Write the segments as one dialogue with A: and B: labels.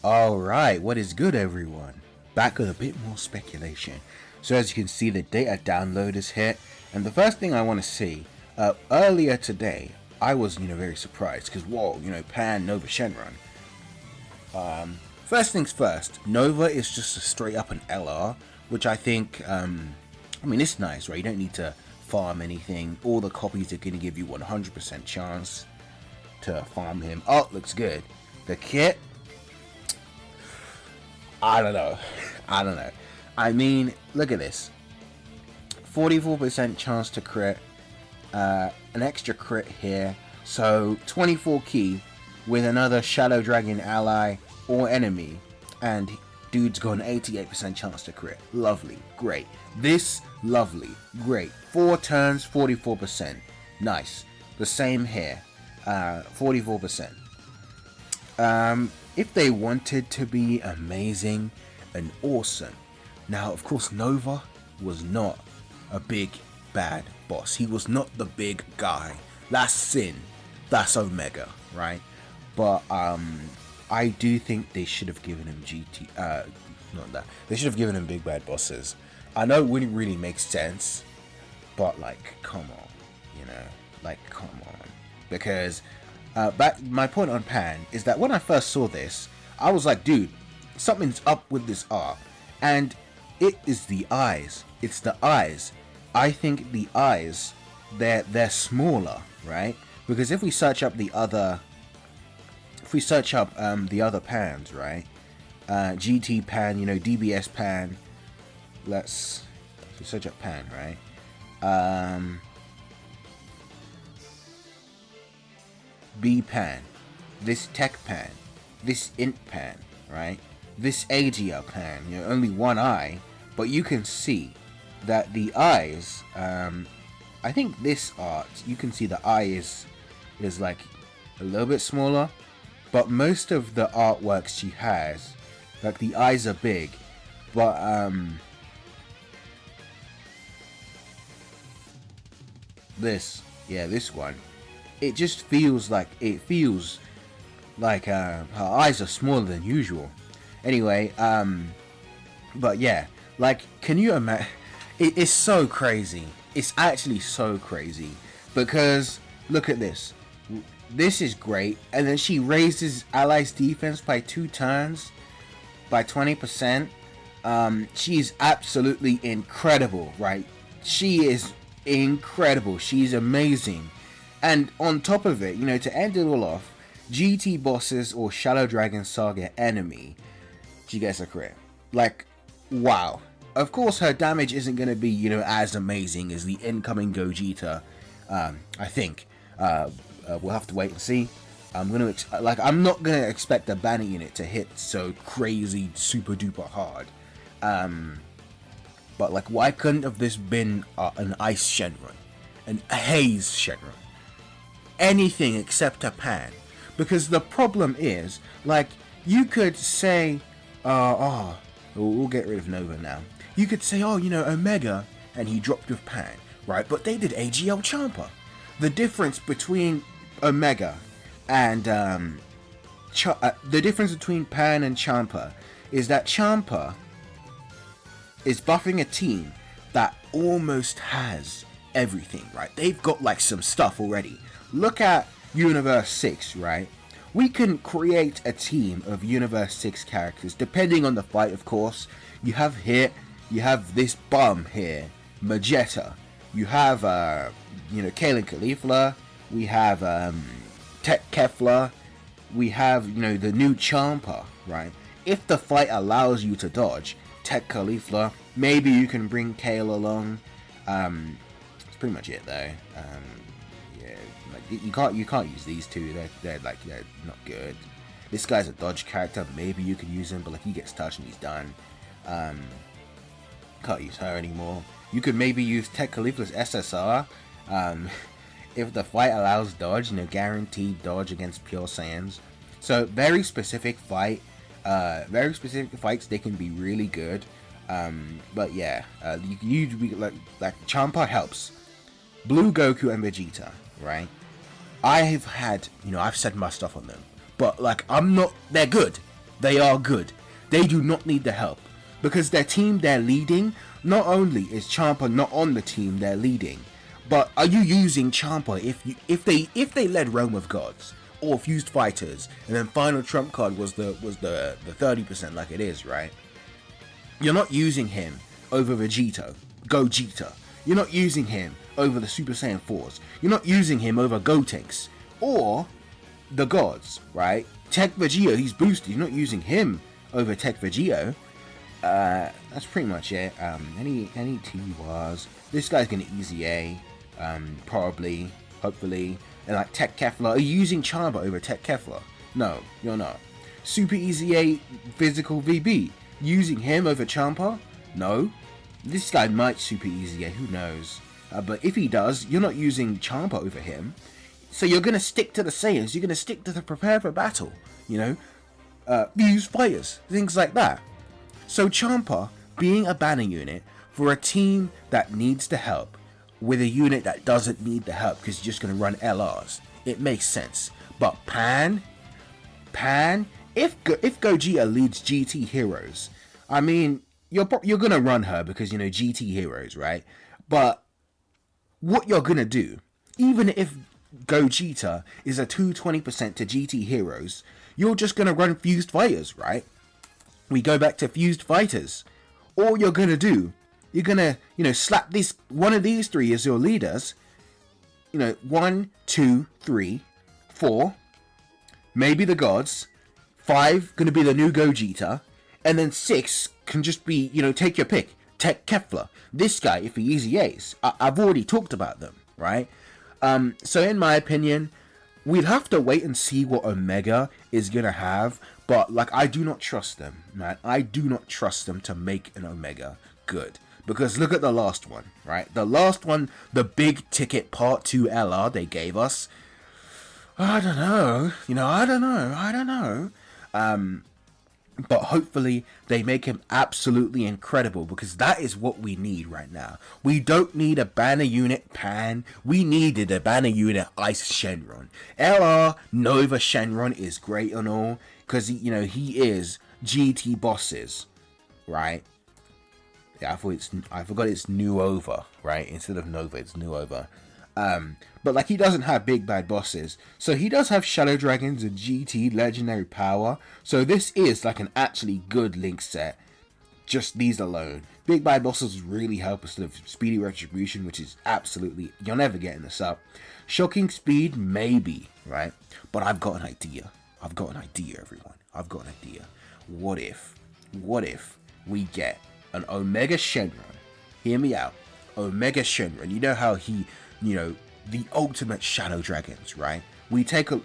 A: Alright, what is good everyone? Back with a bit more speculation. So as you can see, the data download is hit, and the first thing I want to see, earlier today, I was, very surprised, because whoa, Pan, Nova, Shenron. First things first, Nova is just a straight up an LR, which I think, it's nice, right? You don't need to farm anything. All the copies are going to give you 100% chance to farm him. Oh, looks good. The kit, I don't know. I mean, look at this. 44% chance to crit. An extra crit here. So 24 key with another Shadow Dragon ally or enemy. And dude's got an 88% chance to crit. Lovely. Great. This, lovely. Great. 4 turns, 44%. Nice. The same here. 44%. If they wanted to be amazing and awesome. Now, of course, Nova was not a big bad boss. He was not the big guy. That's Sin. That's Omega, right? But I do think they should have given him not that. They should have given him big bad bosses. I know it wouldn't really make sense, but come on, come on, because my point on Pan is that when I first saw this, I was like, dude, something's up with this art, and it is the eyes. It's the eyes. I think the eyes, they're smaller, right? Because if we search up the other pans, right? GT pan, DBS pan. Let's search up pan, right? B pan, this tech pan, this int pan, right? This Agia pan, only one eye, but you can see that the eyes, I think this art, you can see the eye is like a little bit smaller, but most of the artwork she has, like the eyes are big, but this one, it just feels like her eyes are smaller than usual. Anyway, but yeah, can you imagine? It's so crazy. It's actually so crazy because look at this. This is great, and then she raises allies' defense by 2 turns by 20%. She's absolutely incredible, right? She is incredible. She's amazing. And on top of it, to end it all off, GT bosses or Shadow Dragon Saga enemy, she gets a crit. Wow. Of course, her damage isn't going to be, as amazing as the incoming Gogeta. I think. We'll have to wait and see. I'm not going to expect a banner unit to hit so crazy, super duper hard. But why couldn't have this been an Ice Shenron? An Haze Shenron? Anything except a pan, because the problem is, you could say, we'll get rid of Nova now. You could say, Omega, and he dropped with Pan, right? But they did AGL Champa. The difference between Omega and the difference between Pan and Champa is that Champa is buffing a team that almost has everything, right? They've got some stuff already. Look at Universe 6, right? We can create a team of Universe 6 characters, depending on the fight, of course. You have Hit, you have this bum here, Magetta. You have, Kalen Caulifla. We have, Tech Kefla. We have, the new Champa, right? If the fight allows you to dodge Tech Caulifla, maybe you can bring Kale along. That's pretty much it, though. You can't use these two. They're not good. This guy's a dodge character. Maybe you can use him, but he gets touched and he's done. Can't use her anymore. You could maybe use Tech Caulifla's SSR. If the fight allows dodge, guaranteed dodge against Pure Saiyans. So very specific fight. Very specific fights. They can be really good. But yeah, you Champa helps. Blue Goku and Vegeta, right? I've said my stuff on them, but they're good. They are good. They do not need the help. Because their team they're leading, not only is Champa not on the team they're leading, but are you using Champa if they led Realm of Gods or Fused Fighters, and then final trump card was the 30% like it is, right? You're not using him over Gogeta. You're not using him over the Super Saiyan 4s. You're not using him over Gotenks or the gods, right? Tech Vegeta, he's boosted. You're not using him over Tech Vegeta. That's pretty much it. Any T-Wars. This guy's gonna easy A, probably, hopefully. And like Tech Kefla, are you using Champa over Tech Kefla? No, you're not. Super easy A physical VB, using him over Champa? No. This guy might super easy A, who knows? But if he does, you're not using Champa over him. So you're gonna stick to the Saiyans. You're gonna stick to the prepare for battle. You know, use fighters, things like that. So Champa being a banner unit for a team that needs the help with a unit that doesn't need the help because you're just going to run LRs, it makes sense. But Pan, if Gogeta leads GT Heroes, I mean, you're going to run her because, you know, GT Heroes, right? But what you're going to do, even if Gogeta is a 220% to GT Heroes, you're just going to run Fused Fighters, right? We go back to Fused Fighters. All you're going to do, you're going to, you know, slap this, one of these three as your leaders. You know, 1, 2, 3, 4. Maybe the gods. 5, going to be the new Gogeta. And then 6 can just be, you know, take your pick. Tech Kefla. This guy, if he easy A's. I've already talked about them, right? So in my opinion, we'd have to wait and see what Omega is going to have. But, like, I do not trust them, man. I do not trust them to make an Omega good. Because look at the last one, right? The last one, the big ticket part 2 LR they gave us. I don't know. You know, I don't know. But hopefully they make him absolutely incredible, because that is what we need right now. We don't need a banner unit Pan. We needed a banner unit Ice Shenron. LR Nova Shenron is great and all, because you know he is GT bosses, right? Yeah, I forgot it's Nuova, right? Instead of Nova, it's Nuova. But like, he doesn't have big bad bosses, so he does have Shadow Dragons and GT legendary power. So this is like an actually good Link set. Just these alone, big bad bosses really help us with speedy retribution, which is absolutely, you're never getting this up. Shocking speed, maybe, right? But I've got an idea. Everyone. I've got an idea. What if we get an Omega Shenron? Hear me out. Omega Shenron. You know how he, you know, the ultimate Shadow Dragons, right? We take a...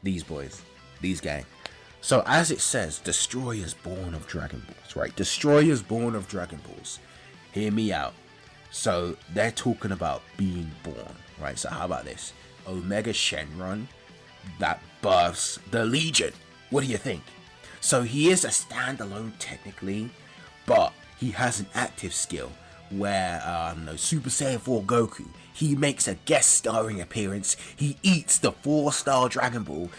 A: These boys. These gang. So as it says, Destroyers born of Dragon Balls, right? Destroyers born of Dragon Balls. Hear me out. So they're talking about being born, right? So how about this? Omega Shenron that births the Legion. What do you think? So he is a standalone technically, but he has an active skill where Super Saiyan 4 Goku, he makes a guest starring appearance. He eats the 4-star Dragon Ball,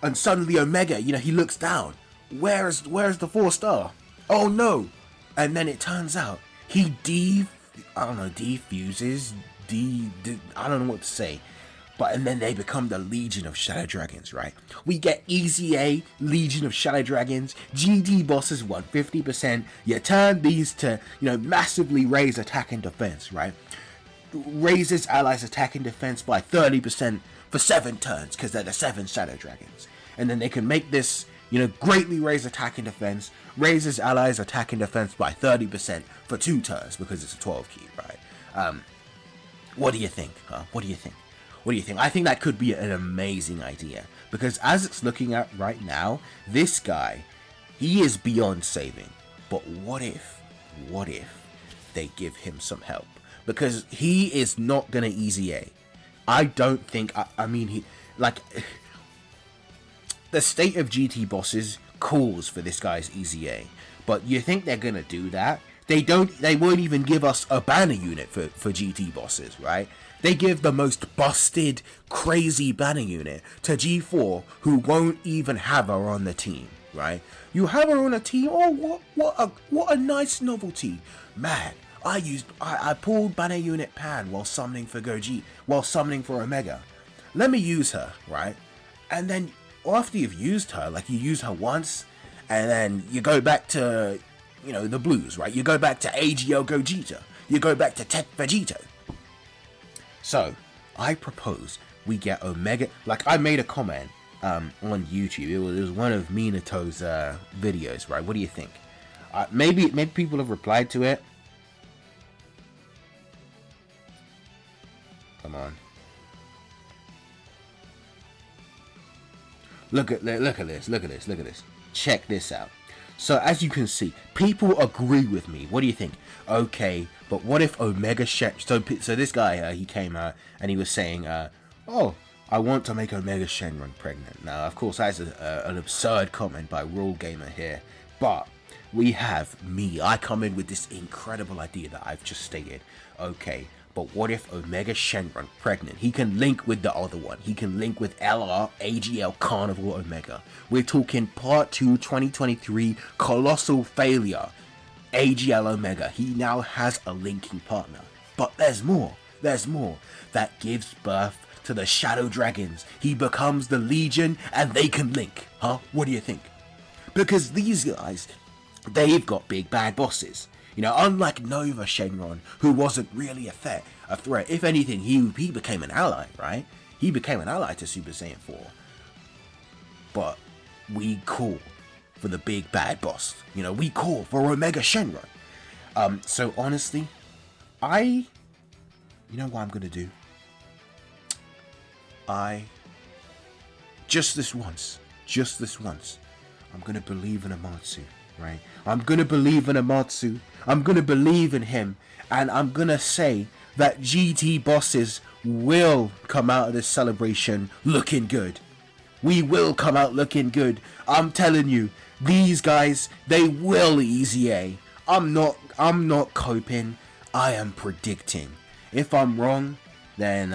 A: and suddenly Omega, you know, he looks down. Where's the 4-star? Oh no! And then it turns out he defuses, I don't know what to say. But and then they become the Legion of Shadow Dragons, right? We get Easy A, Legion of Shadow Dragons, GD bosses 150%. You turn these to, you know, massively raise attack and defense, right? Raises allies attack and defense by 30% for 7 turns, because they're the 7 Shadow Dragons. And then they can make this, you know, greatly raise attack and defense, raises allies attack and defense by 30% for 2 turns, because it's a 12 key, right? What do you think, huh? What do you think? I think that could be an amazing idea, because as it's looking at right now, this guy, he is beyond saving. But what if they give him some help? Because he is not gonna easy A. I don't think, I mean, he, like, the state of GT bosses calls for this guy's easy A. But you think they're gonna do that? They won't even give us a banner unit for GT bosses, right? They give the most busted, crazy banner unit to G4, who won't even have her on the team, right? You have her on a team. Oh, what a nice novelty, man. I pulled banner unit Pan while summoning for Goji, while summoning for Omega. Let me use her, right? And then after you've used her, like you use her once, and then you go back to, the blues, right? You go back to AGL Gogeta. You go back to Tech Vegito. So, I propose we get Omega. Like, I made a comment on YouTube. It was one of Minato's videos, right? What do you think? Maybe people have replied to it. Come on. Look at this. Check this out. So as you can see, people agree with me. What do you think? Okay, but what if Omega Shenron... So this guy, he came out and he was saying, oh, I want to make Omega Shenron pregnant. Now, of course, that's an absurd comment by Rule Gamer here. But we have me. I come in with this incredible idea that I've just stated. Okay, but what if Omega Shenron pregnant? He can link with the other one. He can link with LR, AGL, Carnival, Omega. We're talking Part 2, 2023, Colossal Failure, AGL, Omega. He now has a linking partner. But there's more. That gives birth to the Shadow Dragons. He becomes the Legion and they can link. Huh? What do you think? Because these guys, they've got big bad bosses. Unlike Nova Shenron, who wasn't really a threat. If anything, he became an ally, right? He became an ally to Super Saiyan 4. But we call for the big bad boss. We call for Omega Shenron. So honestly, you know what I'm gonna do? Just this once, I'm gonna believe in Amatsu. Right? I'm gonna believe in Amatsu. I'm gonna believe in him, and I'm gonna say that GT bosses will come out of this celebration looking good. We will come out looking good. I'm telling you, these guys, they will easy A. I'm not coping. I am predicting. If I'm wrong, then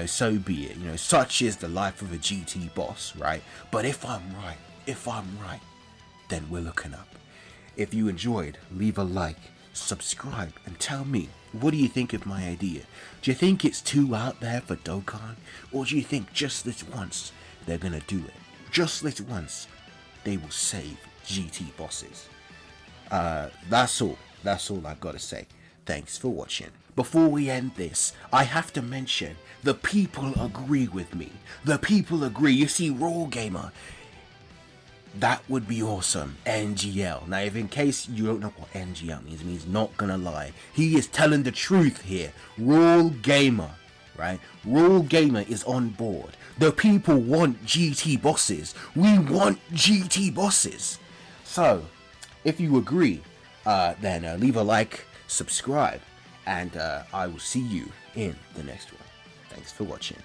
A: so be it. Such is the life of a GT boss, right? But if I'm right, then we're looking up. If you enjoyed, leave a like, subscribe, and tell me, what do you think of my idea? Do you think it's too out there for Dokkan? Or do you think just this once, they're gonna do it? Just this once, they will save GT bosses. That's all I've got to say. Thanks for watching. Before we end this, I have to mention, the people agree with me. The people agree. You see, Raw Gamer, that would be awesome. NGL. Now, if in case you don't know what NGL means, it means not gonna lie. He is telling the truth here. Raw Gamer, right? Raw Gamer is on board. The people want GT bosses. We want GT bosses. So, if you agree, then leave a like, subscribe, and I will see you in the next one. Thanks for watching.